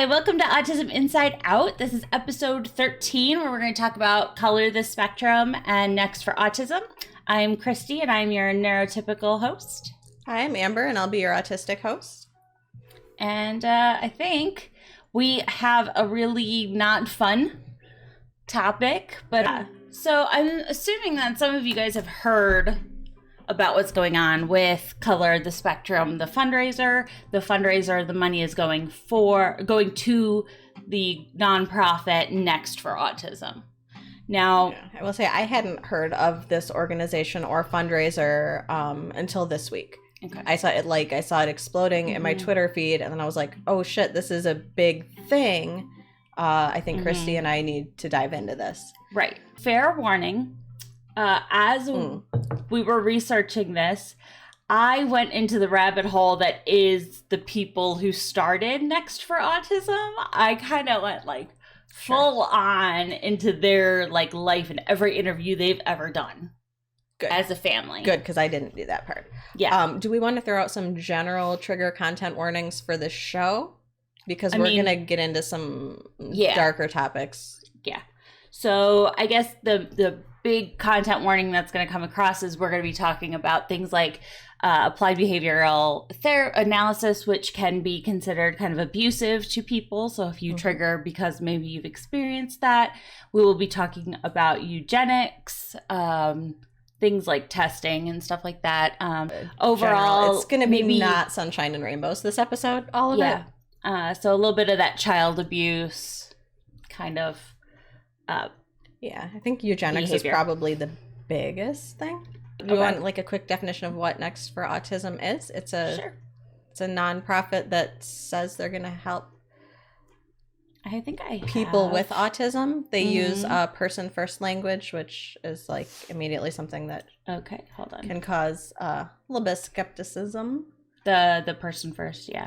Welcome to Autism Inside Out. This is episode 13, where we're going to talk about color the spectrum and next for autism. I'm Christy, and I'm your neurotypical host. Hi, I'm Amber, and I'll be your autistic host. And I think we have a really not fun topic, but so I'm assuming that some of you guys have heard about what's going on with Color the Spectrum, the fundraiser. The fundraiser, the money is going to the nonprofit Next for Autism. Now, I will say I hadn't heard of this organization or fundraiser until this week. Okay. I saw it exploding in my Twitter feed, and then I was like, oh shit, this is a big thing. I think Christy and I need to dive into this. Right. Fair warning. As we were researching this, I went into the rabbit hole that is the people who started Next for Autism. I kind of went full on into their life and every interview they've ever done. Good. As a family. Good, because I didn't do that part. Yeah. Do we want to throw out some general trigger content warnings for the show? Because we're going to get into some darker topics. Yeah. So I guess the big content warning that's going to come across is we're going to be talking about things like applied behavioral analysis, which can be considered kind of abusive to people. So if you trigger because maybe you've experienced that, we will be talking about eugenics, things like testing and stuff like that. Overall, it's going to be not sunshine and rainbows this episode, all of it. So a little bit of that child abuse kind of I think eugenics is probably the biggest thing. Do you want a quick definition of what Next for Autism is? It's a nonprofit that says they're going to help people with autism. They use person first language, which is immediately something that can cause a little bit of skepticism. The person first, yeah.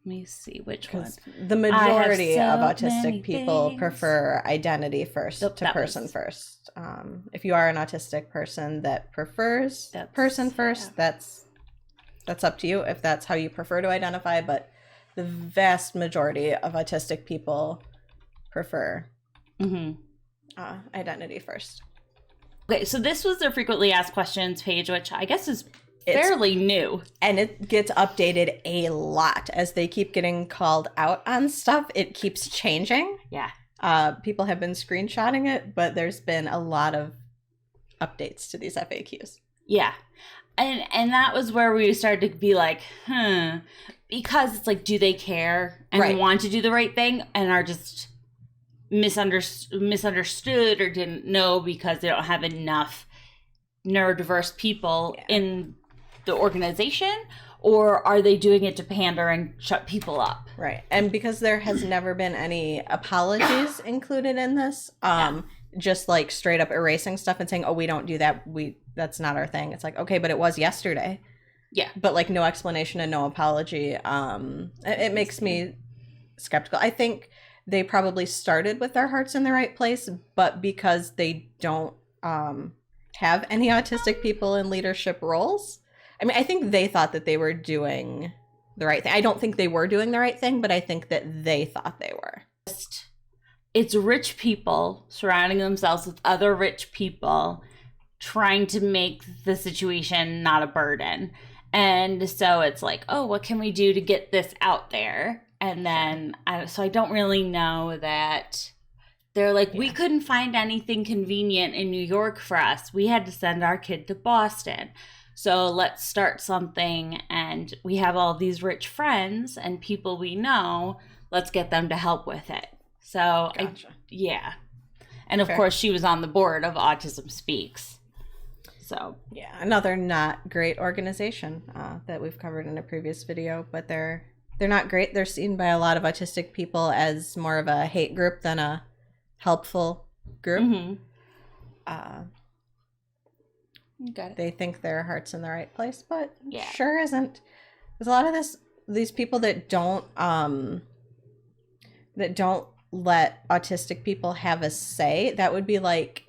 Let me see which one. The majority of autistic people prefer identity first to person first. If you are an autistic person that prefers person first, that's up to you if that's how you prefer to identify. But the vast majority of autistic people prefer identity first. Okay, so this was their frequently asked questions page, which I guess is fairly new. And it gets updated a lot as they keep getting called out on stuff. It keeps changing. Yeah. People have been screenshotting it, but there's been a lot of updates to these FAQs. Yeah. And that was where we started to be like, because it's do they care and want to do the right thing and are just misunderstood or didn't know because they don't have enough neurodiverse people in the organization, or are they doing it to pander and shut people up? Right. And because there has never been any apologies included in this, just straight up erasing stuff and saying, oh, we don't do that, that's not our thing. It's okay, but it was yesterday. Yeah. But no explanation and no apology. It makes me skeptical. I think they probably started with their hearts in the right place, but because they don't have any autistic people in leadership roles, I think they thought that they were doing the right thing. I don't think they were doing the right thing, but I think that they thought they were. It's rich people surrounding themselves with other rich people trying to make the situation not a burden. And so it's oh, what can we do to get this out there? And then, I don't really know that they're we couldn't find anything convenient in New York for us. We had to send our kid to Boston. So let's start something, and we have all these rich friends and people we know. Let's get them to help with it. So, gotcha. And of course, she was on the board of Autism Speaks. So, another not great organization that we've covered in a previous video, but they're not great. They're seen by a lot of autistic people as more of a hate group than a helpful group. Got it. They think their heart's in the right place, but Yeah. sure isn't. There's a lot of these people that don't let autistic people have a say. That would be like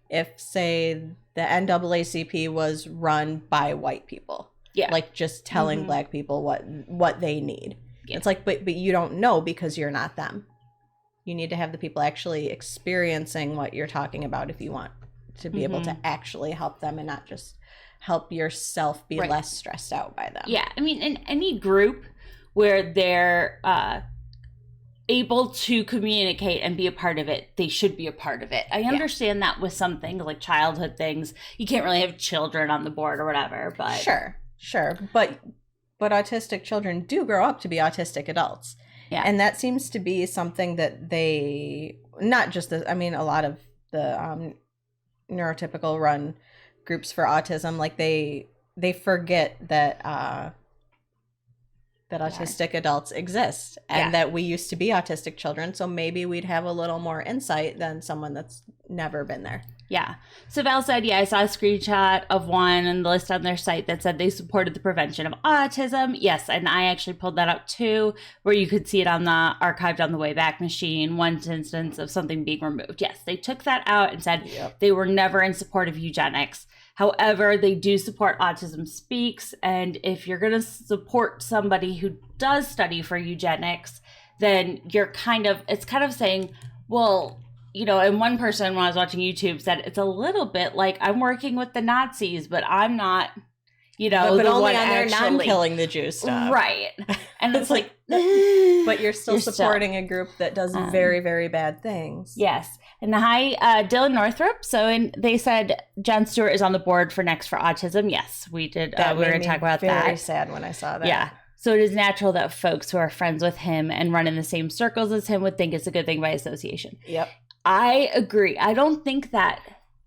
if, say, the NAACP was run by white people. Yeah. Like just telling black people what they need. Yeah. It's like, but you don't know because you're not them. You need to have the people actually experiencing what you're talking about if you want to be able to actually help them and not just help yourself be less stressed out by them. Yeah. I mean, in any group where they're able to communicate and be a part of it, they should be a part of it. I understand that with some things like childhood things, you can't really have children on the board or whatever, but Sure. But autistic children do grow up to be autistic adults. Yeah. And that seems to be something that they, not just the, I mean, a lot of the neurotypical run groups for autism, like they forget that autistic adults exist and that we used to be autistic children. So maybe we'd have a little more insight than someone that's never been there. Yeah. So Val said, I saw a screenshot of one and the list on their site that said they supported the prevention of autism. Yes. And I actually pulled that up too, where you could see it on the archived on the Wayback Machine, one instance of something being removed. Yes. They took that out and said they were never in support of eugenics. However, they do support Autism Speaks. And if you're going to support somebody who does study for eugenics, then it's kind of saying, well, and one person when I was watching YouTube said it's a little bit like I'm working with the Nazis, but I'm not, but only on their non-killing the Jew stuff. Right. And it's like, but you're still supporting a group that does very, very bad things. Yes. And hi, Dylan Northrup. So they said Jon Stewart is on the board for Next for Autism. Yes, we did. We were going to talk about that. Very sad when I saw that. Yeah. So it is natural that folks who are friends with him and run in the same circles as him would think it's a good thing by association. Yep. I agree. I don't think that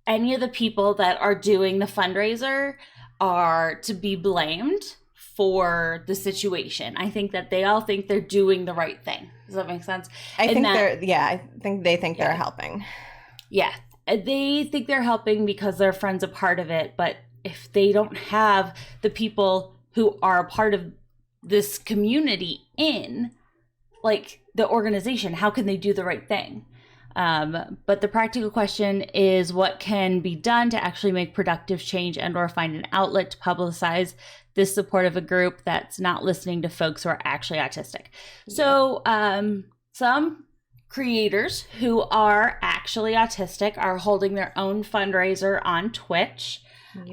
any of the people that are doing the fundraiser are to be blamed for the situation. I think that they all think they're doing the right thing. Does that make sense? I think they think they're helping. Yeah. They think they're helping because their friend's a part of it. But if they don't have the people who are a part of this community in, like, the organization, how can they do the right thing? But the practical question is what can be done to actually make productive change and or find an outlet to publicize this support of a group that's not listening to folks who are actually autistic. So some creators who are actually autistic are holding their own fundraiser on Twitch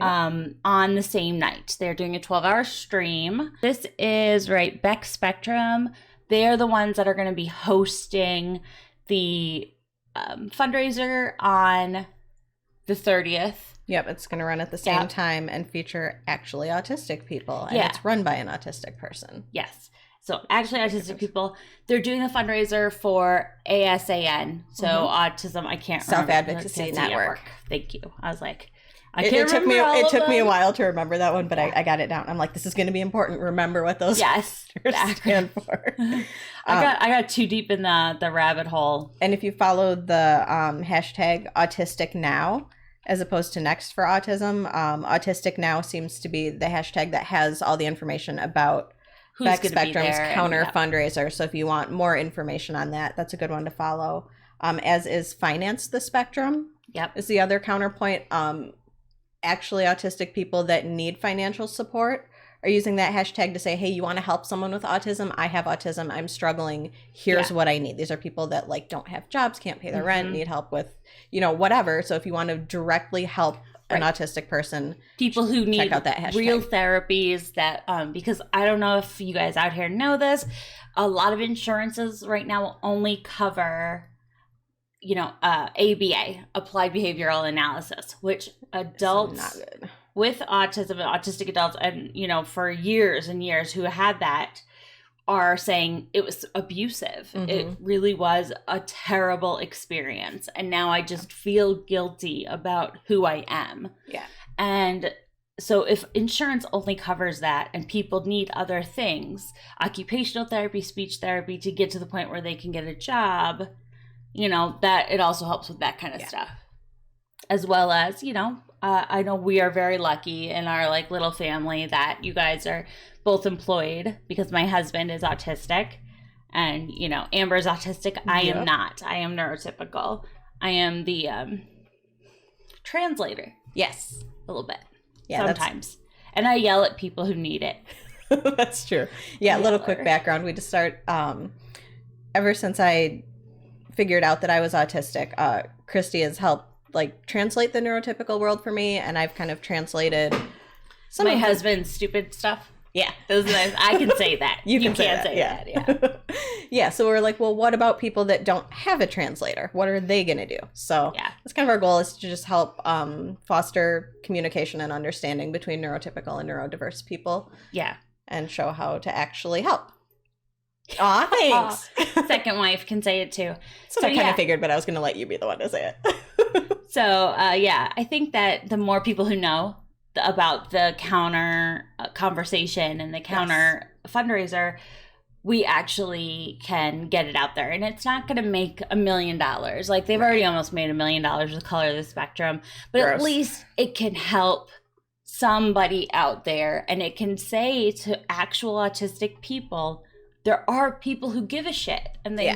on the same night. They're doing a 12-hour stream. This is Beck Spectrum. They're the ones that are going to be hosting the fundraiser on the 30th. Yep, it's going to run at the same time and feature actually autistic people. And it's run by an autistic person. Yes. So actually autistic people. They're doing a fundraiser for ASAN. So Autism, I can't remember. Self-Advocacy Network. Thank you. I was like, it took me a while to remember that one, but I got it down. I'm like, this is going to be important. Remember what those stand for. I got too deep in the rabbit hole. And if you follow the hashtag Autistic Now, as opposed to Next for Autism, Autistic Now seems to be the hashtag that has all the information about Beck Spectrum's counter fundraiser. So if you want more information on that, that's a good one to follow. As is Finance the Spectrum. Yep. Is the other counterpoint. Actually autistic people that need financial support are using that hashtag to say, hey, you want to help someone with autism? I have autism. I'm struggling. Here's what I need. These are people that don't have jobs, can't pay their rent, need help with, whatever. So if you want to directly help an autistic person, people who need out that hashtag. Real therapies that, because I don't know if you guys out here know this, a lot of insurances right now will only cover ABA, applied behavioral analysis, which adults with autism and autistic adults and, for years and years who had that are saying it was abusive. It really was a terrible experience. And now I just feel guilty about who I am. Yeah. And so if insurance only covers that and people need other things, occupational therapy, speech therapy, to get to the point where they can get a job, that it also helps with that kind of stuff, as well as, I know we are very lucky in our like little family that you guys are both employed because my husband is autistic and, you know, Amber's autistic. I am not. I am neurotypical. I am the translator. Yes. A little bit. Yeah, sometimes. And I yell at people who need it. That's true. Yeah, a little quick background. We just start, ever since I figured out that I was autistic, Christy has helped like translate the neurotypical world for me, and I've kind of translated some my husband's stupid stuff. Yeah. I can say that. You can't say that, yeah. Yeah, so we're like, well, what about people that don't have a translator? What are they going to do? So that's kind of our goal, is to just help foster communication and understanding between neurotypical and neurodiverse people. Yeah. And show how to actually help. Aw, thanks. Second wife can say it too. So I kind of figured, but I was going to let you be the one to say it. So, I think that the more people who know about the counter conversation and the counter fundraiser, we actually can get it out there. And it's not going to make $1 million. Like, they've already almost made $1 million with Color of the Spectrum. But at least it can help somebody out there. And it can say to actual autistic people, there are people who give a shit. And they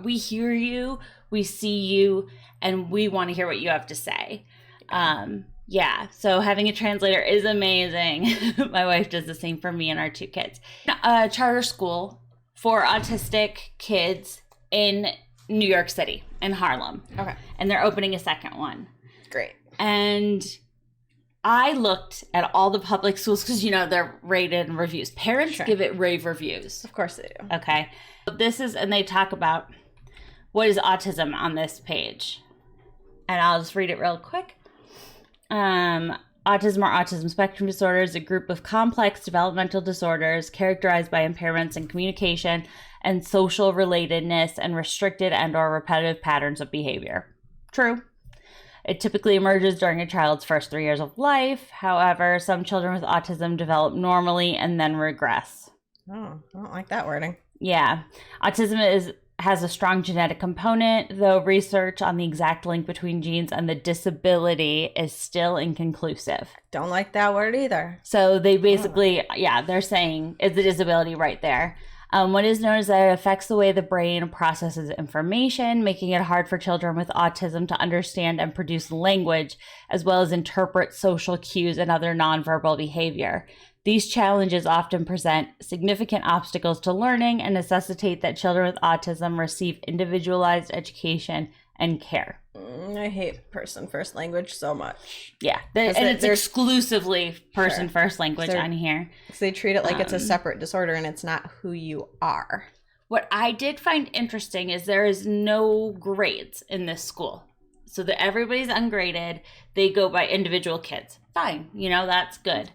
we hear you, we see you, and we want to hear what you have to say. So having a translator is amazing. My wife does the same for me and our 2 kids. A charter school for autistic kids in New York City, in Harlem. Okay. And they're opening a second one. Great. And I looked at all the public schools because, you know, they're rated and reviews. Parents give it rave reviews. Of course they do. Okay. And they talk about what is autism on this page. And I'll just read it real quick. Autism or autism spectrum disorder is a group of complex developmental disorders characterized by impairments in communication and social relatedness and restricted and or repetitive patterns of behavior. True. It typically emerges during a child's first 3 years of life. However, some children with autism develop normally and then regress. Oh, I don't like that wording. Yeah. Autism has a strong genetic component, though research on the exact link between genes and the disability is still inconclusive. Don't like that word either. So they basically, they're saying it's a disability right there. What is known is that it affects the way the brain processes information, making it hard for children with autism to understand and produce language, as well as interpret social cues and other nonverbal behavior. These challenges often present significant obstacles to learning and necessitate that children with autism receive individualized education and care. I hate person first language so much. Yeah, and it's exclusively person first language on here. Because they treat it like it's a separate disorder and it's not who you are. What I did find interesting is there is no grades in this school. So that everybody's ungraded. They go by individual kids. Fine, that's good.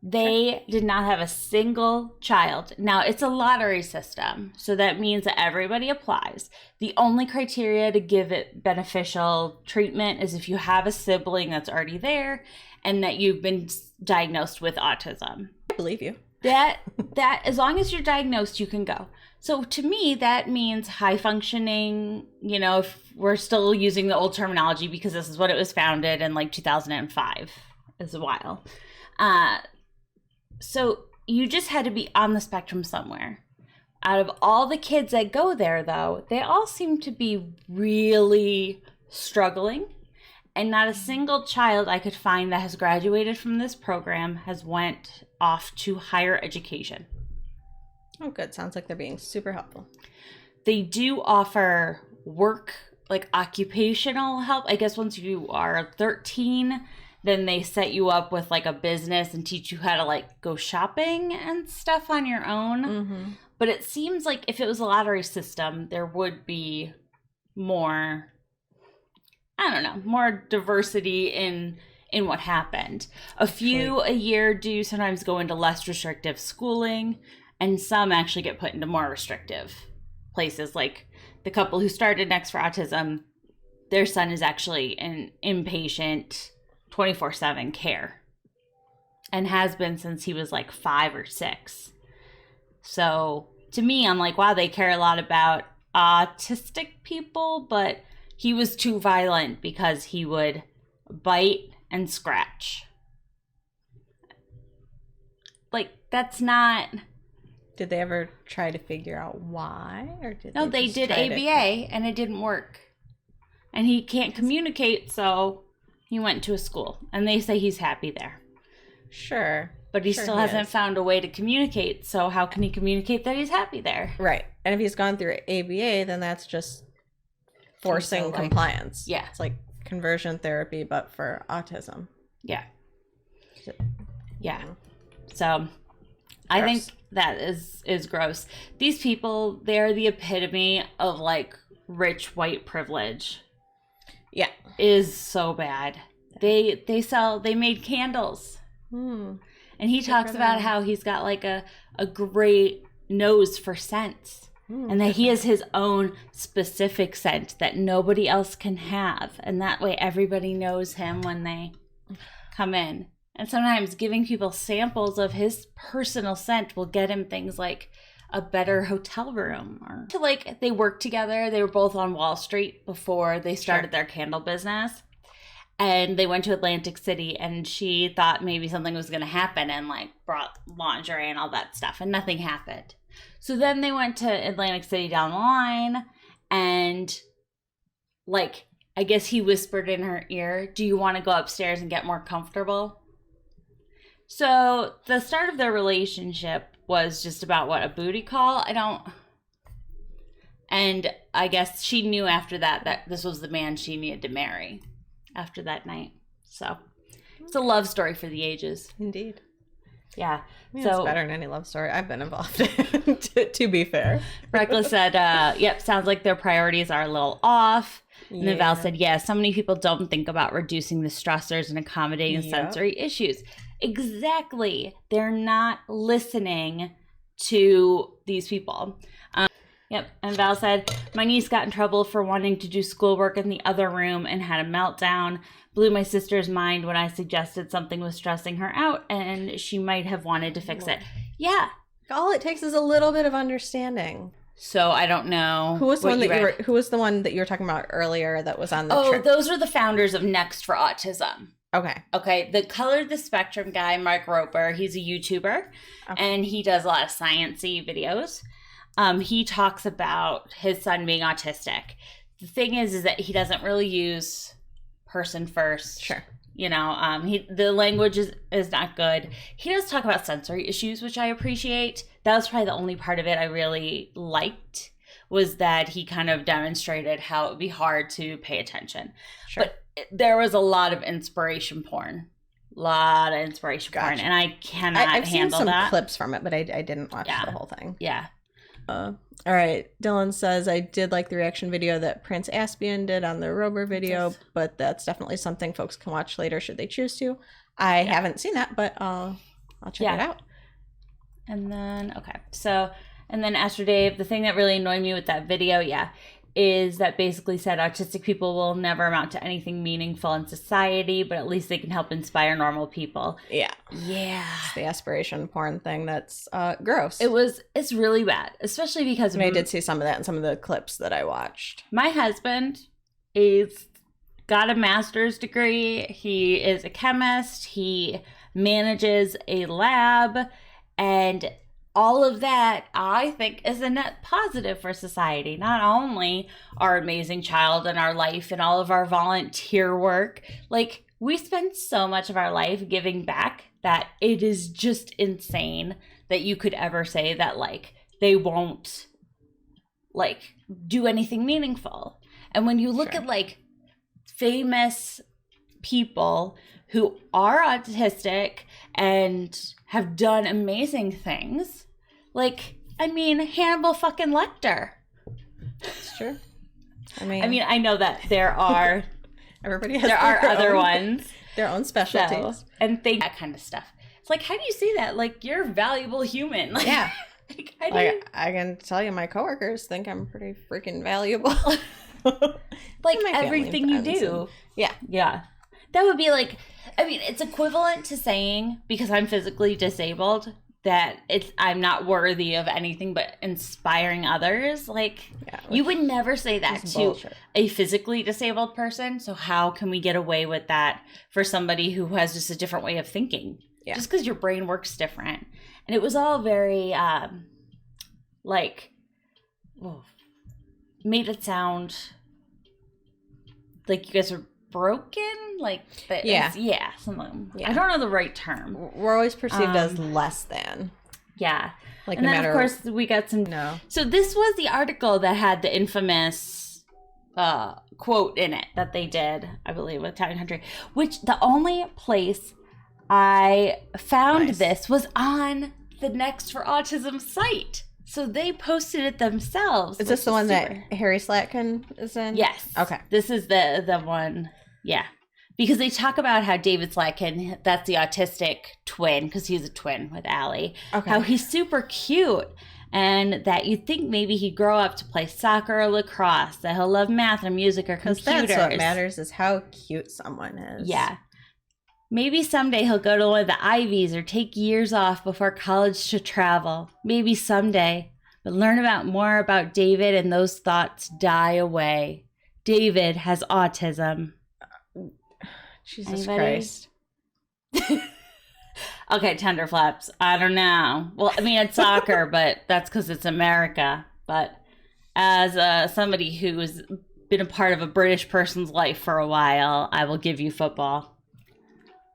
They did not have a single child. Now, it's a lottery system, so that means that everybody applies. The only criteria to give it beneficial treatment is if you have a sibling that's already there and that you've been diagnosed with autism. I believe you. That as long as you're diagnosed, you can go. So to me, that means high functioning, if we're still using the old terminology because this is what it was founded in like 2005. It's a while. So you just had to be on the spectrum somewhere. Out of all the kids that go there, though, they all seem to be really struggling. And not a single child I could find that has graduated from this program has went off to higher education. Oh, good. Sounds like they're being super helpful. They do offer work, like occupational help. I guess once you are 13, then they set you up with like a business and teach you how to like go shopping and stuff on your own. Mm-hmm. But it seems like if it was a lottery system, there would be more, more diversity in what happened. A few a year do sometimes go into less restrictive schooling, and some actually get put into more restrictive places. Like the couple who started Next for Autism, their son is actually an inpatient 24/7 care and has been since he was like 5 or 6. So to me, I'm like, wow, they care a lot about autistic people, but he was too violent because he would bite and scratch. Like, that's not... Did they ever try to figure out why? Or No, they did ABA, and it didn't work. And he can't communicate, so he went to a school. And they say he's happy there. Sure. But he still hasn't found a way to communicate, so how can he communicate that he's happy there? Right. And if he's gone through ABA, then that's just forcing compliance. Yeah. It's like conversion therapy, but for autism. Yeah. Yeah. So I think that is gross. These people, they're the epitome of like rich white privilege. Yeah. Is so bad. They made candles. And he talks about how he's got like a great nose for scents. And that he has his own specific scent that nobody else can have. And that way everybody knows him when they come in. And sometimes giving people samples of his personal scent will get him things like a better hotel room. Or like they worked together. They were both on Wall Street before they started their candle business. And they went to Atlantic City, and she thought maybe something was going to happen and like brought lingerie and all that stuff, and nothing happened. So then they went to Atlantic City down the line, and like, I guess he whispered in her ear, "Do you want to go upstairs and get more comfortable?" So the start of their relationship was just about a booty call? And I guess she knew after that this was the man she needed to marry after that night. So it's a love story for the ages. Indeed. Yeah. So it's better than any love story I've been involved in, to be fair. Reckless said, yep, sounds like their priorities are a little off. And then Val said, yeah, so many people don't think about reducing the stressors and accommodating sensory issues. Exactly. They're not listening to these people. Yep. And Val said, my niece got in trouble for wanting to do schoolwork in the other room and had a meltdown. Blew my sister's mind when I suggested something was stressing her out and she might have wanted to fix it. Yeah. All it takes is a little bit of understanding. So I don't know. Who was the one that you were talking about earlier that was on the trip? Those are the founders of Next for Autism. Okay. The Color the Spectrum guy, Mark Roper, he's a YouTuber and he does a lot of sciencey videos. He talks about his son being autistic. The thing is that he doesn't really use person first. Sure. You know, the language is not good. He does talk about sensory issues, which I appreciate. That was probably the only part of it I really liked, was that he kind of demonstrated how it would be hard to pay attention. Sure. But there was a lot of inspiration porn. Porn, and I cannot I've handle seen some that. clips from it, but I didn't watch the whole thing. Yeah. All right. Dylan says, I did like the reaction video that Prince Aspian did on the Rober video, but that's definitely something folks can watch later should they choose to. I haven't seen that, but I'll check it out. And then, and then Astro Dave, the thing that really annoyed me with that video, is that basically said autistic people will never amount to anything meaningful in society, but at least they can help inspire normal people. Yeah. It's the aspiration porn thing that's gross. It's really bad, especially because I did see some of that in some of the clips that I watched. My husband is got a master's degree. He is a chemist. He manages a lab, and all of that, I think, is a net positive for society. Not only our amazing child and our life and all of our volunteer work. Like, we spend so much of our life giving back that it is just insane that you could ever say that, like, they won't, like, do anything meaningful. And when you look at, like, famous people who are autistic and have done amazing things, like, I mean, Hannibal fucking Lecter. That's true. I I know that there are everybody has other ones, their own specialties, and that kind of stuff. It's like, how do you see that? Like, you're a valuable human. Like, yeah. I can tell you, my coworkers think I'm pretty freaking valuable. Like, everything you do. Yeah. That would be like, I mean, it's equivalent to saying, because I'm physically disabled, that I'm not worthy of anything but inspiring others. Like, you would never say that to bullshit. A physically disabled person. So how can we get away with that for somebody who has just a different way of thinking? Yeah. Just because your brain works different. And it was all very, made it sound like you guys were broken. Like, something. Yeah. I don't know the right term. We're always perceived as less than. Yeah. Like, and then, of course, we got some... No. So this was the article that had the infamous quote in it that they did, I believe, with Town and Country, which the only place I found this was on the Next for Autism site. So they posted it themselves. Is this the one that Harry Slatkin is in? Yes. Okay. This is the one. Yeah. Because they talk about how David Slatkin, that's the autistic twin, because he's a twin with Allie. Okay. How he's super cute. And that you'd think maybe he'd grow up to play soccer or lacrosse, that he'll love math or music or computers. Because that's what matters, is how cute someone is. Yeah. Maybe someday he'll go to one of the Ivies or take years off before college to travel. Maybe someday. But learn more about David and those thoughts die away. David has autism. Jesus Christ. Okay, tender flaps. I don't know. Well, I mean, it's soccer, but that's because it's America. But as somebody who's been a part of a British person's life for a while, I will give you football.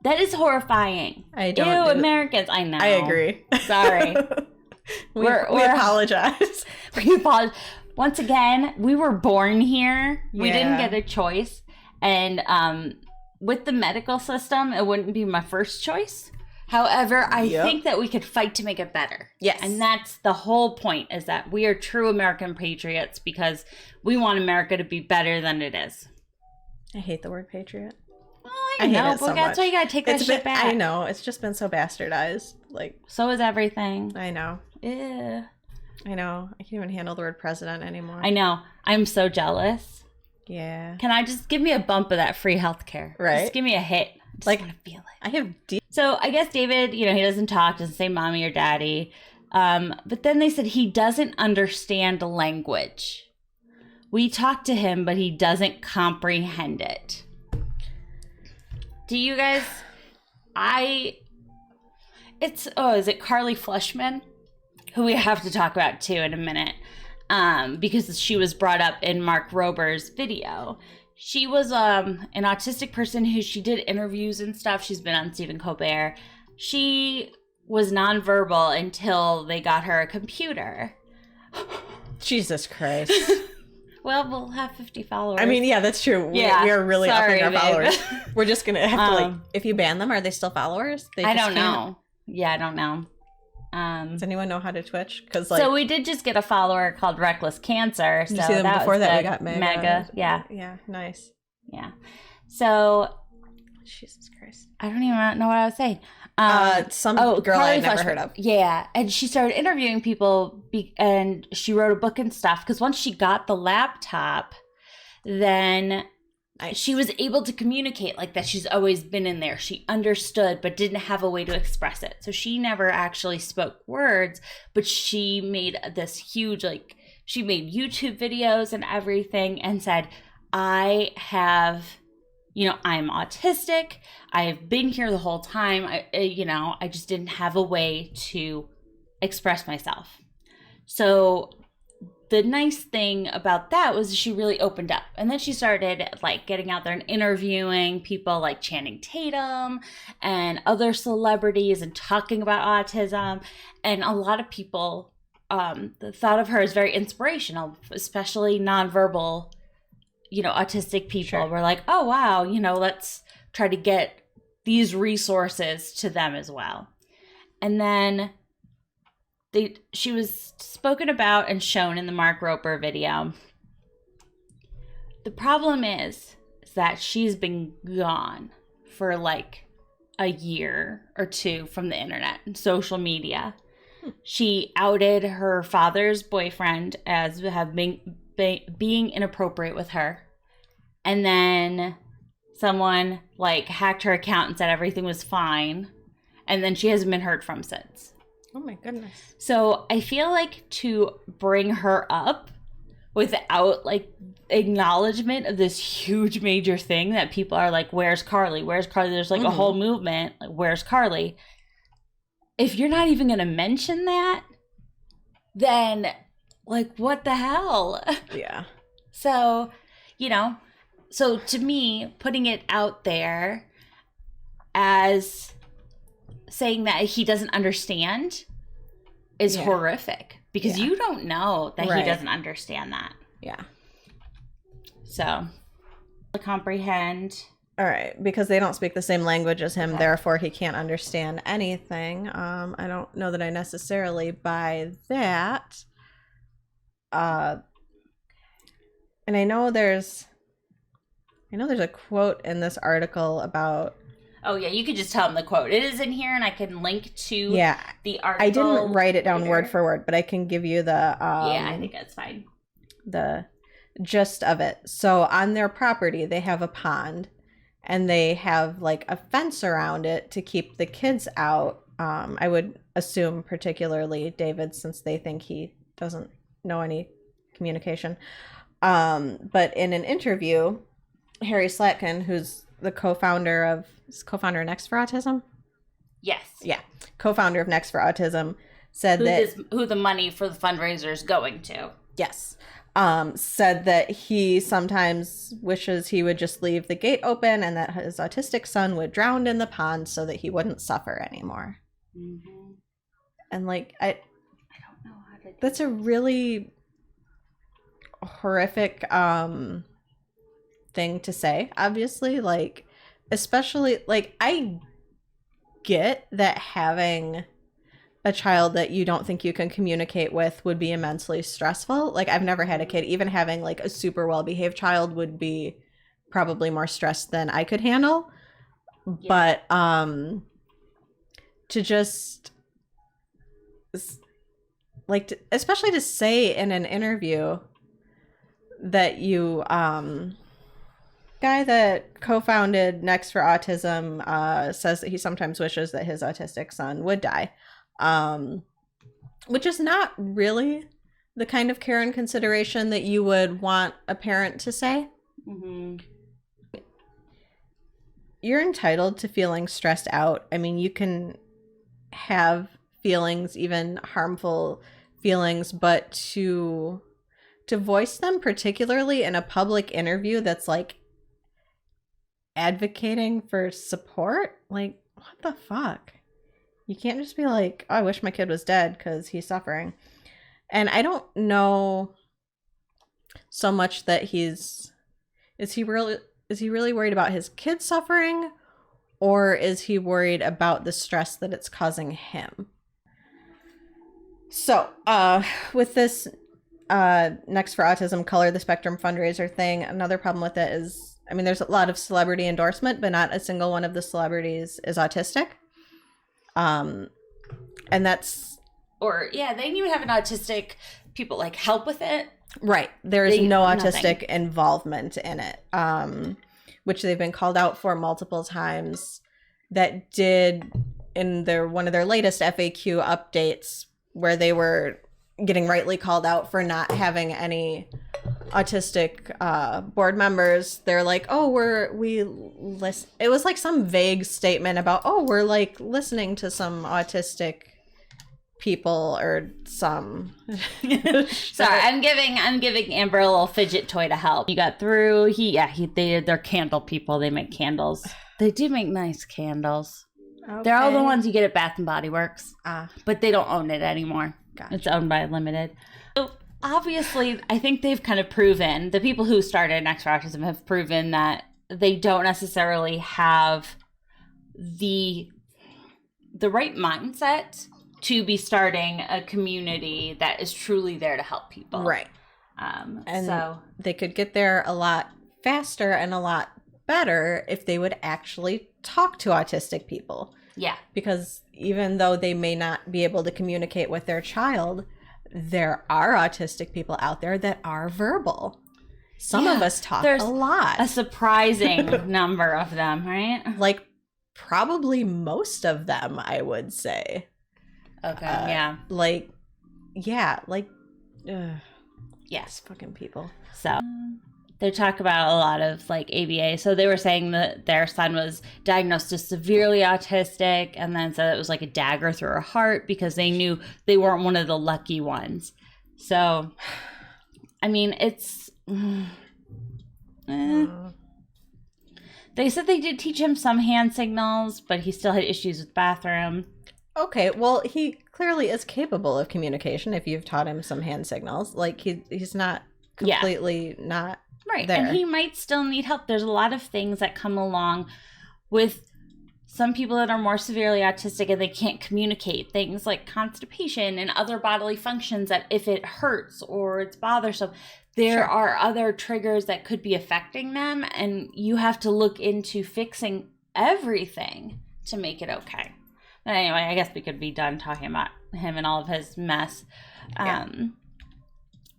That is horrifying. Ew, Americans. I know. I agree. Sorry. we apologize. We apologize. Once again, we were born here. We didn't get a choice. And with the medical system, it wouldn't be my first choice. However, I think that we could fight to make it better. Yes. And that's the whole point, is that we are true American patriots because we want America to be better than it is. I hate the word patriot. Well, I know, but that's why you gotta take that shit back. I know. It's just been so bastardized. Like, so is everything. I know. Yeah. I know. I can't even handle the word president anymore. I know. I'm so jealous. Yeah. Can I just give me a bump of that free healthcare? Right. Just give me a hit. I just want to feel it. I have So I guess David, he doesn't talk, doesn't say mommy or daddy. But then they said he doesn't understand language. We talk to him, but he doesn't comprehend it. Do you guys, is it Carly Fleshman? Who we have to talk about too in a minute. Because she was brought up in Mark Rober's video. She was an autistic person who she did interviews and stuff. She's been on Stephen Colbert. She was nonverbal until they got her a computer. Jesus Christ. Well, we'll have 50 followers. I mean, yeah, that's true. We are really upping our followers. We're just going to have to, if you ban them, are they still followers? I don't know. Yeah, I don't know. Does anyone know how to Twitch? So we did just get a follower called Reckless Cancer. Did you see them before that? We got Mega. Yeah. Yeah, nice. Yeah. So, Jesus Christ. I don't even know what I was saying. Some girl I had never heard of. Yeah, and she started interviewing people, and she wrote a book and stuff. Because once she got the laptop, then she was able to communicate like that. She's always been in there. She understood, but didn't have a way to express it. So she never actually spoke words, but she made this huge, she made YouTube videos and everything and said, I have, I'm autistic. I've been here the whole time. I just didn't have a way to express myself. So the nice thing about that was she really opened up. And then she started getting out there and interviewing people like Channing Tatum and other celebrities and talking about autism. And a lot of people thought of her as very inspirational, especially nonverbal, autistic people. Sure. Were like, oh, wow, let's try to get these resources to them as well. And then she was spoken about and shown in the Mark Rober video. The problem is that she's been gone for a year or two from the internet and social media. She outed her father's boyfriend as being inappropriate with her. And then someone hacked her account and said everything was fine. And then she hasn't been heard from since. Oh my goodness. So I feel like to bring her up without like acknowledgement of this huge major thing that people are like, where's Carly? Where's Carly? There's like a whole movement, like, where's Carly? If you're not even going to mention that, then like, what the hell? Yeah. So, you know, so to me, putting it out there as saying that he doesn't understand is horrific, because you don't know that he doesn't understand that. Yeah. So, to comprehend. All right, because they don't speak the same language as him, therefore he can't understand anything. I don't know that I necessarily buy that. And I know there's a quote in this article about. Oh yeah, you could just tell him the quote. It is in here, and I can link to the article. I didn't write it down word for word, but I can give you the. I think that's fine. The gist of it. So on their property, they have a pond, and they have like a fence around it to keep the kids out. I would assume particularly David, since they think he doesn't know any communication. But in an interview, Harry Slatkin, who's the co-founder of Next for Autism? Yes. Yeah. Co-founder of Next for Autism said who the money for the fundraiser is going to. Yes. Said that he sometimes wishes he would just leave the gate open and that his autistic son would drown in the pond so that he wouldn't suffer anymore. Mm-hmm. And like, I don't know how to do that's a really horrific thing to say, obviously. Like, especially, like, I get that having a child that you don't think you can communicate with would be immensely stressful. Like, I've never had a kid. Even having like a super well-behaved child would be probably more stressed than I could handle. Yeah. But to just like especially to say in an interview that you guy that co-founded Next for Autism says that he sometimes wishes that his autistic son would die, which is not really the kind of care and consideration that you would want a parent to say. Mm-hmm. You're entitled to feeling stressed out. I mean, you can have feelings, even harmful feelings, but to voice them, particularly in a public interview that's like advocating for support, like, what the fuck? You can't just be like, oh, I wish my kid was dead because he's suffering. And I don't know so much that is he really worried about his kid suffering, or is he worried about the stress that it's causing him? So with this Next for Autism Color the Spectrum fundraiser thing, another problem with it is, I mean, there's a lot of celebrity endorsement, but not a single one of the celebrities is autistic. And that's... Or, yeah, they didn't even have an autistic people, like, help with it. Right. There is no autistic involvement in it, which they've been called out for multiple times. That did, in one of their latest FAQ updates, where they were getting rightly called out for not having any autistic board members. They're like, oh, we listen. It was like some vague statement about, oh, we're like listening to some autistic people or some. Sorry, I'm giving Amber a little fidget toy to help. You got through. They're candle people. They make candles. They do make nice candles. Okay. They're all the ones you get at Bath and Body Works. But they don't own it anymore. Gotcha. It's owned by Limited. So obviously, I think they've kind of proven, the people who started Next for Autism have proven that they don't necessarily have the right mindset to be starting a community that is truly there to help people. Right. And so they could get there a lot faster and a lot better if they would actually talk to autistic people. Yeah. Because even though they may not be able to communicate with their child, there are autistic people out there that are verbal. Some of us talk a lot. A surprising number of them, right? Like probably most of them, I would say. Okay. Yeah. Like, yeah, like, Yes. fucking people. So they talk about a lot of like ABA. So they were saying that their son was diagnosed as severely autistic, and then said it was like a dagger through her heart because they knew they weren't one of the lucky ones. So, I mean, it's. They said they did teach him some hand signals, but he still had issues with bathroom. Okay, well, he clearly is capable of communication if you've taught him some hand signals. Like, he's not completely not right there. And he might still need help. There's a lot of things that come along with some people that are more severely autistic and they can't communicate, things like constipation and other bodily functions that if it hurts or it's bothersome, there are other triggers that could be affecting them, and you have to look into fixing everything to make it okay. But anyway, I guess we could be done talking about him and all of his mess. So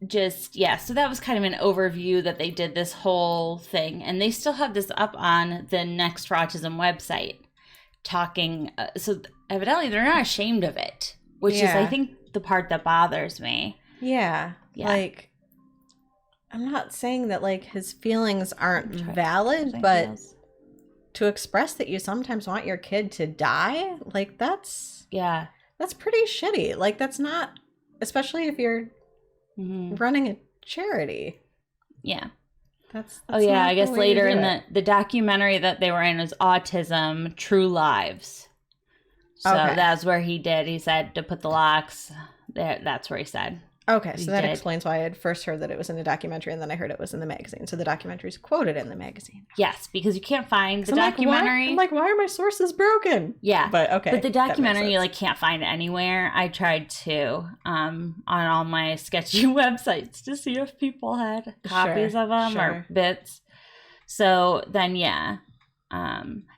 that was kind of an overview that they did this whole thing, and they still have this up on the Next for Autism website talking. So evidently they're not ashamed of it, which is, I think, the part that bothers me. Yeah. Like, I'm not saying that like his feelings aren't valid, but to express that you sometimes want your kid to die, like that's pretty shitty. Like, that's not, especially if you're running a charity. Yeah. That's I guess later in the documentary that they were in was Autism, True Lives. So that's where he said to put the locks there. That's where he said. Okay, so that explains why I had first heard that it was in the documentary, and then I heard it was in the magazine. So the documentary is quoted in the magazine. Yes, because you can't find the documentary. I'm like, why are my sources broken? Yeah. But okay. But the documentary, you like can't find it anywhere. I tried to on all my sketchy websites to see if people had copies of them or bits. So then,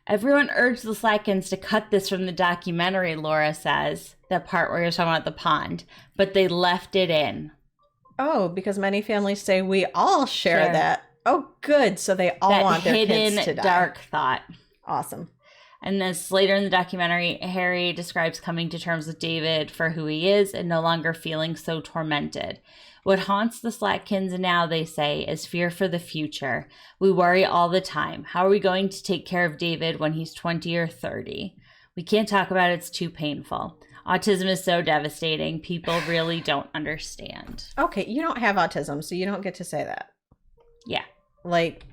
everyone urged the Slatkins to cut this from the documentary, Laura says. That part where you're talking about the pond. But they left it in. Oh, because many families say we all share that. Oh, good. So they all want their kids to die. Dark thought. Awesome. And this later in the documentary, Harry describes coming to terms with David for who he is and no longer feeling so tormented. What haunts the Slatkins now, they say, is fear for the future. We worry all the time. How are we going to take care of David when he's 20 or 30? We can't talk about it. It's too painful. Autism is so devastating. People really don't understand. Okay, you don't have autism, so you don't get to say that. Yeah. Like,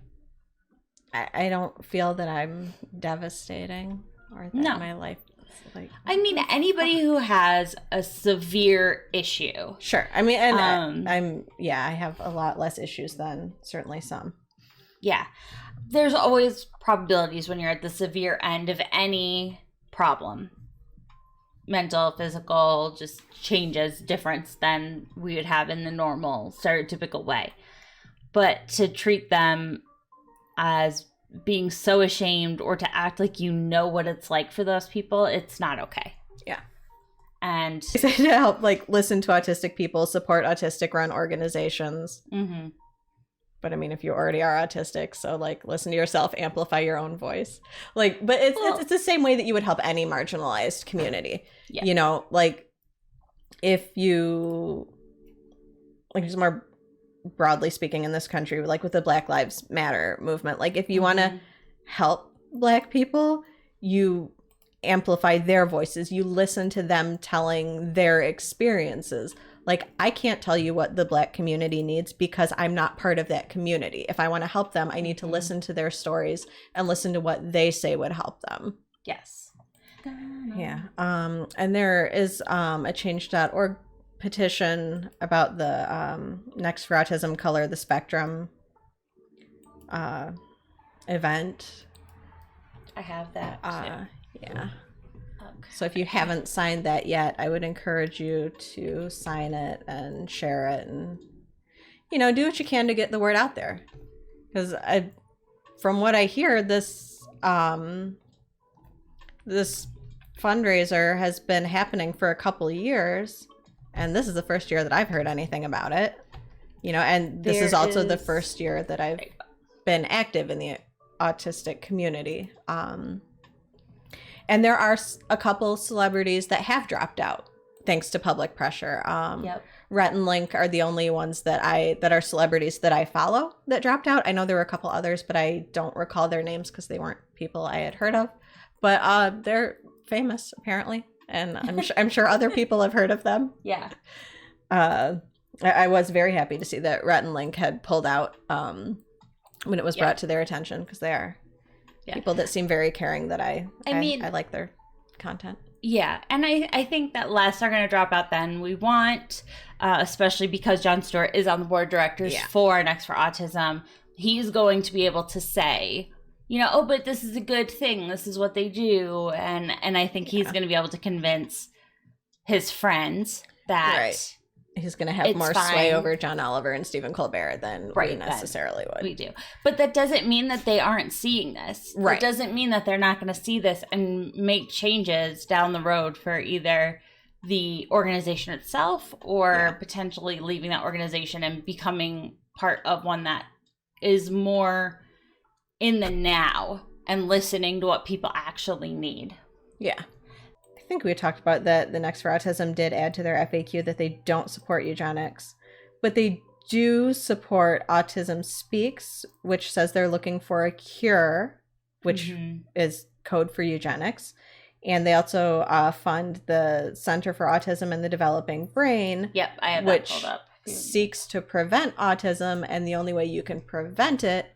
I don't feel that I'm devastating or that my life is like... I mean, anybody who has a severe issue. Sure. I mean, and I have a lot less issues than certainly some. Yeah. There's always probabilities when you're at the severe end of any problem. Mental, physical, just changes, difference than we would have in the normal, stereotypical way. But to treat them as being so ashamed or to act like you know what it's like for those people, it's not okay. Yeah. And to help, like, listen to autistic people, support autistic-run organizations. Mm-hmm. But I mean, if you already are autistic, so like listen to yourself, amplify your own voice. Like, but it's the same way that you would help any marginalized community. Yeah. You know, like if you, like just more broadly speaking in this country, like with the Black Lives Matter movement, like if you want to help Black people, you amplify their voices. You listen to them telling their experiences. Like, I can't tell you what the Black community needs because I'm not part of that community. If I want to help them, I need to listen to their stories and listen to what they say would help them. Yes. Yeah. And there is a change.org petition about the Next for Autism Color the Spectrum event. I have that. Yeah. So if you haven't signed that yet, I would encourage you to sign it and share it and, you know, do what you can to get the word out there. Because from what I hear, this this fundraiser has been happening for a couple of years, and this is the first year that I've heard anything about it. You know, and this is also the first year that I've been active in the autistic community. And there are a couple celebrities that have dropped out thanks to public pressure. Yep. Rhett and Link are the only ones that are celebrities that I follow that dropped out. I know there were a couple others, but I don't recall their names because they weren't people I had heard of. But they're famous apparently, and I'm sure other people have heard of them. Yeah. I was very happy to see that Rhett and Link had pulled out when it was brought to their attention, because they are people that seem very caring. That I like their content. Yeah, and I think that less are going to drop out then. We want, especially because Jon Stewart is on the board of directors for Next for Autism, he's going to be able to say, you know, oh, but this is a good thing. This is what they do. And I think he's going to be able to convince his friends that he's going to have more sway over John Oliver and Stephen Colbert than we necessarily would. We do. But that doesn't mean that they aren't seeing this. Right. It doesn't mean that they're not going to see this and make changes down the road for either the organization itself or potentially leaving that organization and becoming part of one that is more in the now and listening to what people actually need. Yeah. I think we talked about that the Next for Autism did add to their FAQ that they don't support eugenics, but they do support Autism Speaks, which says they're looking for a cure, which is code for eugenics. And they also fund the Center for Autism and the Developing Brain. Yep, I have that pulled up. Seeks to prevent autism, and the only way you can prevent it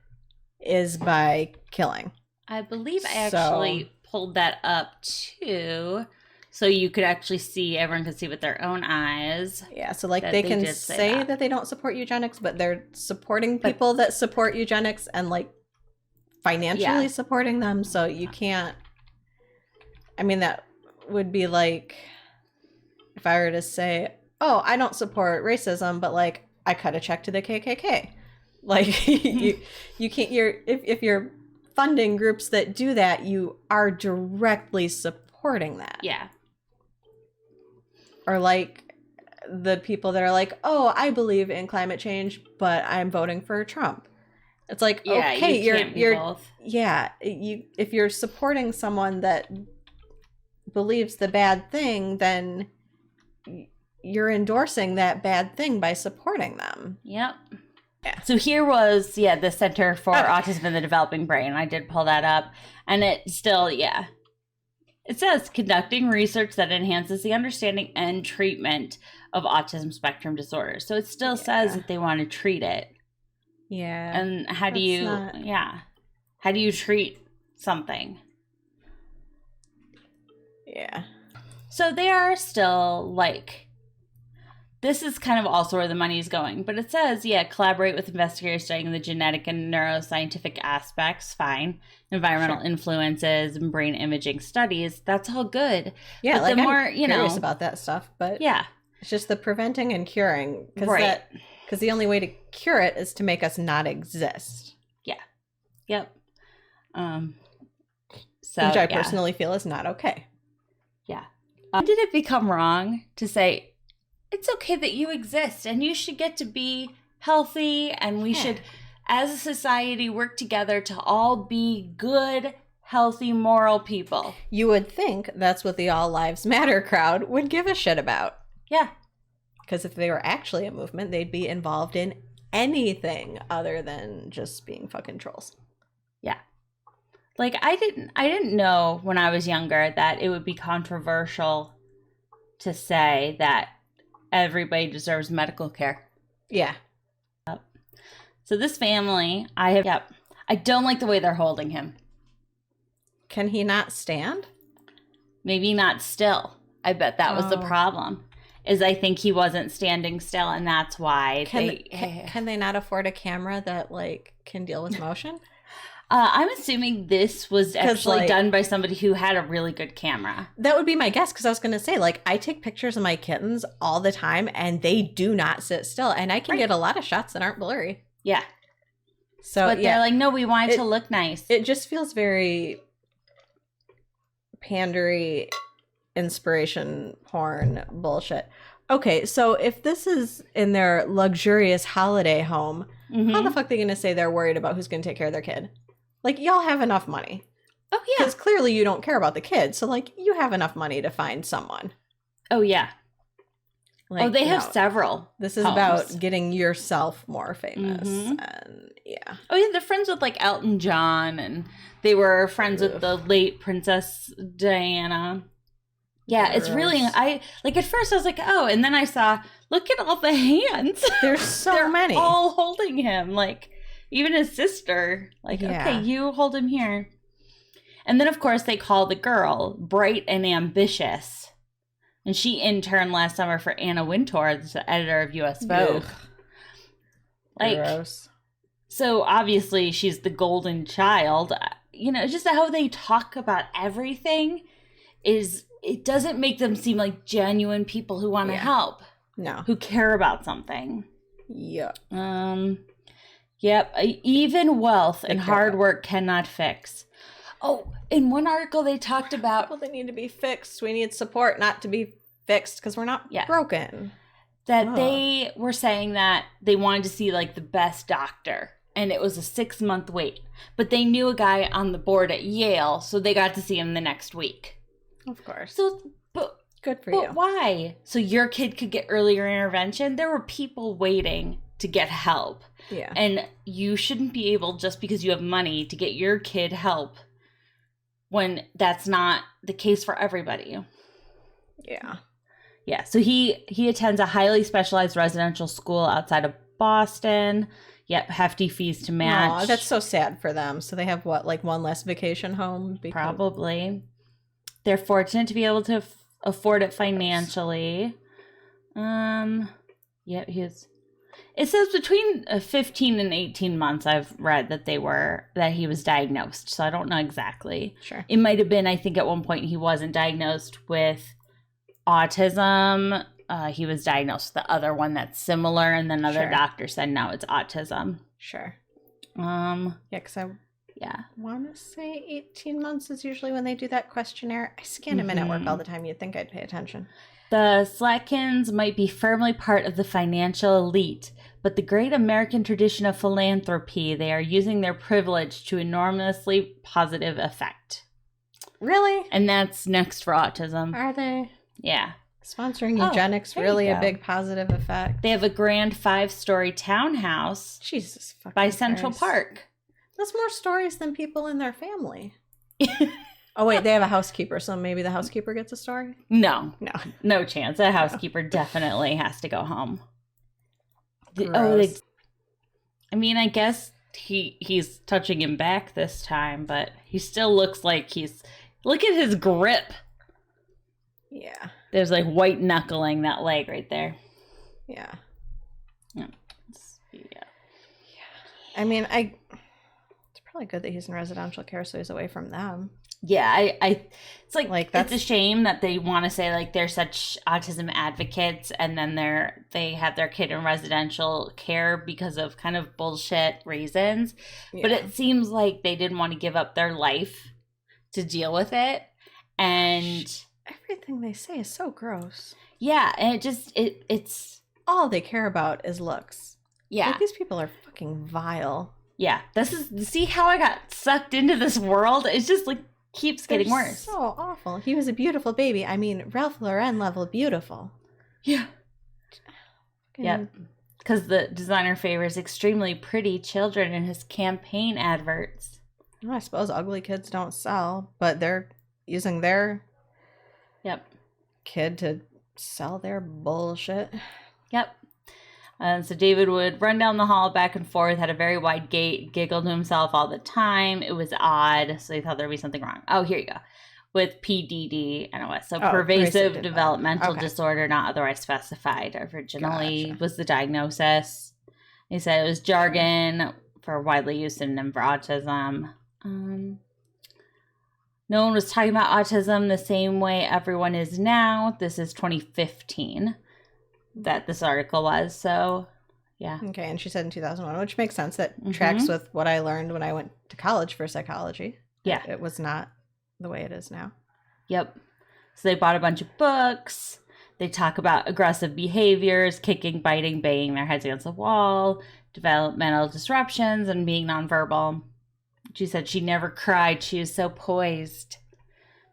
is by killing. I believe I actually pulled that up too. So you could actually see, everyone could see with their own eyes. Yeah, so like they can say that they don't support eugenics, but they're supporting people that support eugenics and like financially supporting them. So you can't, I mean, that would be like if I were to say, oh, I don't support racism, but like I cut a check to the KKK. Like you can't, if you're funding groups that do that, you are directly supporting that. Yeah. Or like the people that are like, oh, I believe in climate change, but I'm voting for Trump. It's like, okay, you're both. Yeah, if you're supporting someone that believes the bad thing, then you're endorsing that bad thing by supporting them. Yep. Yeah. So here was, the Center for Autism and the Developing Brain. I did pull that up, and it still, it says conducting research that enhances the understanding and treatment of autism spectrum disorders. So it still says that they want to treat it. Yeah. And how do you treat something? Yeah. So they are still like, this is kind of also where the money is going. But it says, collaborate with investigators studying the genetic and neuroscientific aspects. Fine. Environmental influences and brain imaging studies. That's all good. Yeah, but like the more, I'm curious about that stuff. But it's just the preventing and curing. Because the only way to cure it is to make us not exist. Yeah. Yep. Which I personally feel is not okay. Yeah. Did it become wrong to say, it's okay that you exist and you should get to be healthy and we should, as a society, work together to all be good, healthy, moral people? You would think that's what the All Lives Matter crowd would give a shit about. Yeah. Because if they were actually a movement, they'd be involved in anything other than just being fucking trolls. Yeah. Like, I didn't know when I was younger that it would be controversial to say that everybody deserves medical care. Yeah. So this family, I don't like the way they're holding him. Can he not stand? Maybe not still. I bet that was the problem. Is I think he wasn't standing still, and that's why can they not afford a camera that like can deal with motion? I'm assuming this was actually done by somebody who had a really good camera. That would be my guess, because I was going to say, like, I take pictures of my kittens all the time, and they do not sit still, and I can get a lot of shots that aren't blurry. Yeah. So, but they're like, no, we want it to look nice. It just feels very pandery, inspiration porn bullshit. Okay, so if this is in their luxurious holiday home, how the fuck are they going to say they're worried about who's going to take care of their kid? Like, y'all have enough money. Oh, yeah. Because clearly you don't care about the kids. So, like, you have enough money to find someone. Oh, yeah. Like, they have several. This is homes. about getting yourself more famous. Mhm. And yeah. Oh, yeah, they're friends with like Elton John, and they were friends with the late Princess Diana. Yeah, it's really, I like at first I was like, oh, and then I saw, look at all the hands. There's so They're many. all holding him, like even his sister. Like, okay, you hold him here. And then, of course, they call the girl bright and ambitious. And she interned last summer for Anna Wintour, the editor of US Vogue. Like, gross. So obviously she's the golden child. You know, just how they talk about everything it doesn't make them seem like genuine people who want to help. No. Who care about something. Yep. Yep. Even wealth and hard work cannot fix. Oh, in one article they talked about... Well, they need to be fixed. We need support, not to be fixed, because we're not broken. That they were saying that they wanted to see, like, the best doctor. And it was a 6-month wait. But they knew a guy on the board at Yale, so they got to see him the next week. Of course. So, good for you. But why? So your kid could get earlier intervention? There were people waiting to get help. Yeah. And you shouldn't be able, just because you have money, to get your kid help when that's not the case for everybody. Yeah. Yeah, so he attends a highly specialized residential school outside of Boston. Yep, hefty fees to match. Aw, that's so sad for them. So they have what, like one less vacation home? Probably. They're fortunate to be able to afford it financially. Yeah, it says between 15 and 18 months I've read that he was diagnosed. So I don't know exactly. Sure. It might have been, I think at one point he wasn't diagnosed with autism. He was diagnosed with the other one that's similar, and then another doctor said no, it's autism. Sure. Yeah, because I want to say 18 months is usually when they do that questionnaire. I scan him in at work all the time. You'd think I'd pay attention. The Slatkins might be firmly part of the financial elite, but the great American tradition of philanthropy, they are using their privilege to enormously positive effect. Really? And that's next for autism. Are they? Yeah. Sponsoring eugenics, really a big positive effect. They have a grand 5-story townhouse by Central Park. That's more stories than people in their family. Oh, wait, they have a housekeeper, so maybe the housekeeper gets a story? No chance. A housekeeper definitely has to go home. I mean, I guess he's touching him back this time, but he still looks like look at his grip. Yeah. There's like white knuckling that leg right there. Yeah. Yeah. I mean, it's probably good that he's in residential care so he's away from them. Yeah, it's like it's a shame that they want to say like they're such autism advocates and then they have their kid in residential care because of kind of bullshit reasons. Yeah. But it seems like they didn't want to give up their life to deal with it, and everything they say is so gross. Yeah, and it's all they care about is looks. Yeah, like, these people are fucking vile. Yeah, see how I got sucked into this world? It's just like keeps getting worse. So awful. He was a beautiful baby. I mean, Ralph Lauren level beautiful. Yeah. Yep. Because the designer favors extremely pretty children in his campaign adverts. Well, I suppose ugly kids don't sell, but they're using their kid to sell their bullshit. Yep. So David would run down the hall back and forth, had a very wide gait, giggled to himself all the time. It was odd, so they thought there'd be something wrong. Oh, here you go. With PDD, NOS. So pervasive developmental disorder not otherwise specified. Originally was the diagnosis. He said it was jargon for widely used synonym for autism. No one was talking about autism the same way everyone is now. This is 2015. That this article was, so yeah. Okay, and she said in 2001, which makes sense. That tracks with what I learned when I went to college for psychology. Yeah. It was not the way it is now. Yep. So they bought a bunch of books. They talk about aggressive behaviors, kicking, biting, banging their heads against the wall, developmental disruptions, and being nonverbal. She said she never cried. She was so poised.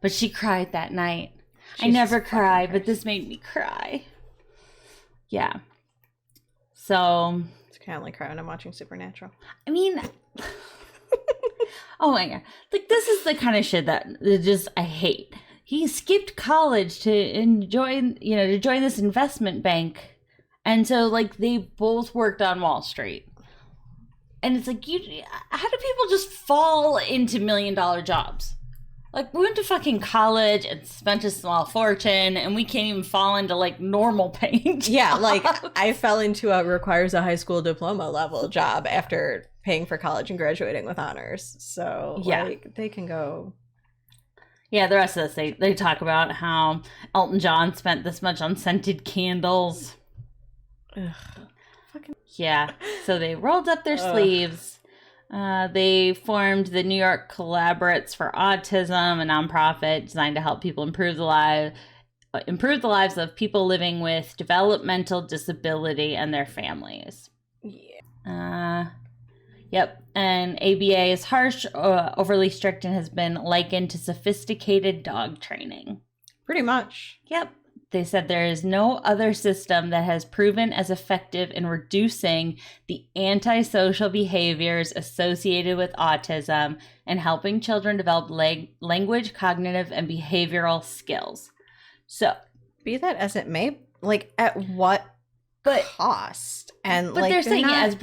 But she cried that night. I never cry, but this made me cry. Yeah. So It's kind of like crying when I'm watching Supernatural. I mean, oh my God. Like, this is the kind of shit that just I hate. He skipped college to join this investment bank. And so, like, they both worked on Wall Street. And it's like, how do people just fall into $1 million jobs? Like, we went to fucking college and spent a small fortune, and we can't even fall into, like, normal paying jobs. Yeah, like, I fell into a requires a high school diploma level job after paying for college and graduating with honors. So, like, they can go. Yeah, the rest of this, they talk about how Elton John spent this much on scented candles. Ugh. Yeah, so they rolled up their sleeves. They formed the New York Collaborates for Autism, a nonprofit designed to help people improve the lives of people living with developmental disability and their families. Yeah. Yep. And ABA is harsh, overly strict, and has been likened to sophisticated dog training. Pretty much. Yep. They said there is no other system that has proven as effective in reducing the antisocial behaviors associated with autism and helping children develop language, cognitive, and behavioral skills. So, be that as it may, like, at what cost? And but like, they're saying it as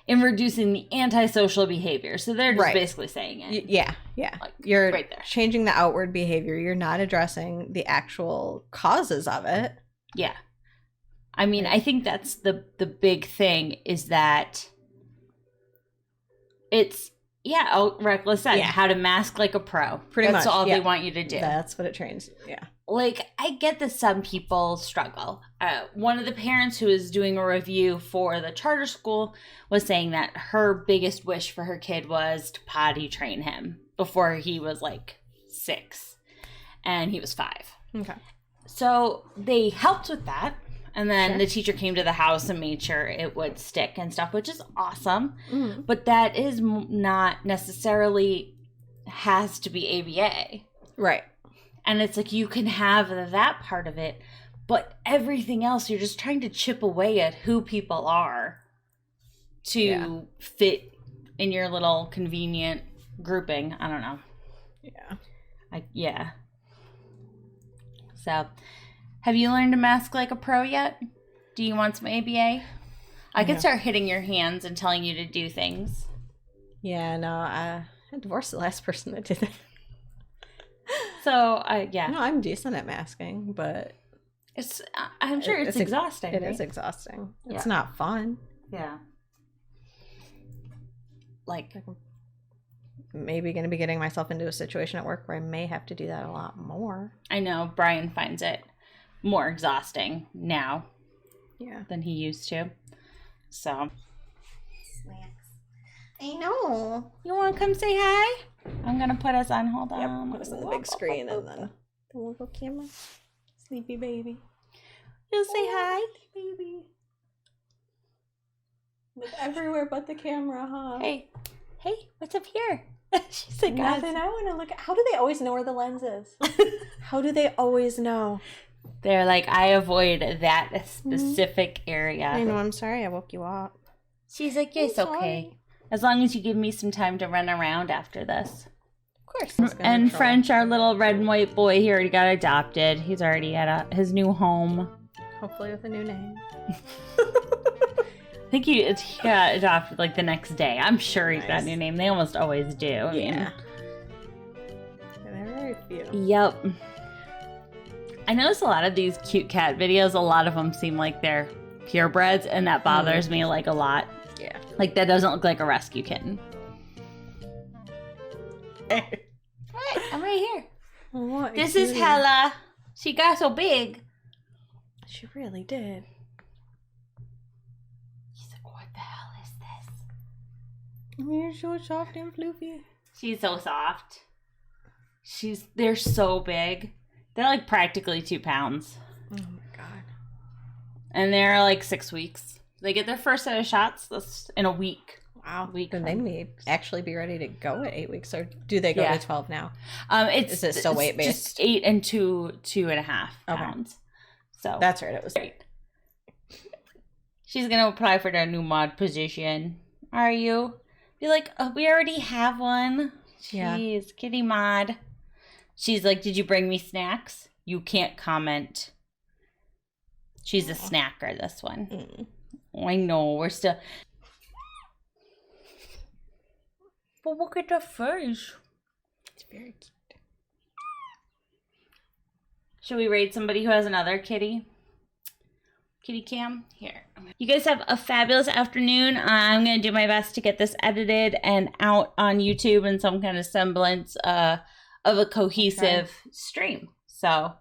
in reducing the antisocial behavior. So they're just basically saying it. Yeah. Like, you're right there. Changing the outward behavior. You're not addressing the actual causes of it. Yeah. I mean, I think that's the big thing is that it's, reckless said, how to mask like a pro. Pretty much. That's all they want you to do. That's what it trains. Yeah. Like, I get that some people struggle. One of the parents who was doing a review for the charter school was saying that her biggest wish for her kid was to potty train him before he was like 6 and he was 5. Okay. So they helped with that. And then the teacher came to the house and made sure it would stick and stuff, which is awesome. Mm. But that is not necessarily has to be ABA. Right. And it's like you can have that part of it, but everything else, you're just trying to chip away at who people are to fit in your little convenient grouping. I don't know. Yeah. So, have you learned to mask like a pro yet? Do you want some ABA? I can start hitting your hands and telling you to do things. Yeah, no, I divorced the last person that did that. So, No, I'm decent at masking, but I'm sure it's exhausting. It is exhausting. It's not fun. Yeah. Like, maybe going to be getting myself into a situation at work where I may have to do that a lot more. I know Brian finds it more exhausting now than he used to. So. I know. You want to come say hi? I'm going to put us on. Hold on. Put us on the big screen and then the little camera. Sleepy baby. You'll say hi, baby. Look everywhere but the camera, huh? Hey, what's up here? She's like, nothing. I want to look at. How do they always know where the lens is? How do they always know? They're like, I avoid that specific area. I know. I'm sorry I woke you up. She's like, yes, okay. As long as you give me some time to run around after this. Of course. And French, our little red and white boy, he already got adopted. He's already at his new home. Hopefully with a new name. I think he got adopted like the next day. I'm sure he's got a new name. They almost always do. I mean, they're very cute. Yep. I noticed a lot of these cute cat videos, a lot of them seem like they're purebreds, and that bothers me like a lot. Yeah. Like, that doesn't look like a rescue kitten. Hey, I'm right here. What this is Hela. She got so big. She really did. She's like, what the hell is this? You're so soft and fluffy. She's so soft. They're so big. They're like practically 2 pounds. Oh my god. And they're like 6 weeks. They get their first set of shots in a week. Wow. Then they may actually be ready to go at 8 weeks, or do they go to 12 now? Is it still weight based? Just 8 and 2.5 pounds. So that's right. It was great. She's gonna apply for the new mod position. Are you? Be like, oh, we already have one. Jeez, yeah. Kitty mod. She's like, did you bring me snacks? You can't comment. She's a snacker, this one. I know, we're still... But look at the face. It's very cute. Should we raid somebody who has another kitty? Kitty cam? Here. You guys have a fabulous afternoon. I'm going to do my best to get this edited and out on YouTube in some kind of semblance of a cohesive stream. So,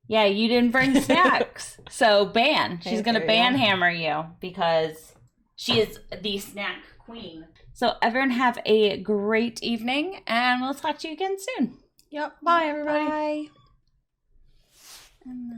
yeah, you didn't bring snacks. So, ban. She's going to ban hammer you because she is the snack queen. So, everyone have a great evening, and we'll talk to you again soon. Yep. Bye, everybody. Bye.